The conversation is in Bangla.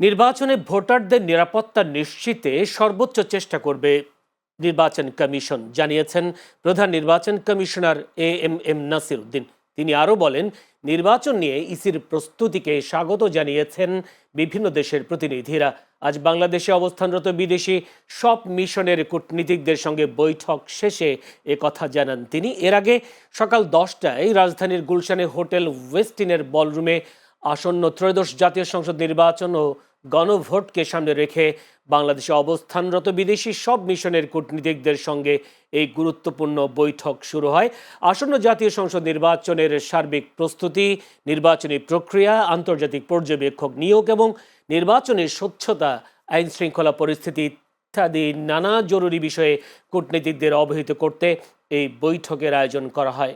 নির্বাচনে ভোটারদের নিরাপত্তা নিশ্চিতে সর্বোচ্চ চেষ্টা করবে নির্বাচন কমিশন, জানিয়েছেন প্রধান নির্বাচন কমিশনার এম নাসির উদ্দিন। তিনি আরও বলেন, নির্বাচন নিয়ে ইসির প্রস্তুতিকে স্বাগত জানিয়েছেন বিভিন্ন দেশের প্রতিনিধিরা। আজ বাংলাদেশে অবস্থানরত বিদেশি সব মিশনের কূটনীতিকদের সঙ্গে বৈঠক শেষে কথা জানান তিনি। এর আগে সকাল 10টায় রাজধানীর গুলশানে হোটেল ওয়েস্টিনের বলরুমে আসন্ন ত্রয়োদশ জাতীয় সংসদ নির্বাচন ও গণভোটকে সামনে রেখে বাংলাদেশে অবস্থানরত বিদেশি সব মিশনের কূটনীতিকদের সঙ্গে এই গুরুত্বপূর্ণ বৈঠক শুরু হয়। আসন্ন জাতীয় সংসদ নির্বাচনের সার্বিক প্রস্তুতি, নির্বাচনী প্রক্রিয়া, আন্তর্জাতিক পর্যবেক্ষক নিয়োগ এবং নির্বাচনের স্বচ্ছতা, আইন শৃঙ্খলা পরিস্থিতি ইত্যাদি নানা জরুরি বিষয়ে কূটনীতিকদের অবহিত করতে এই বৈঠকের আয়োজন করা হয়।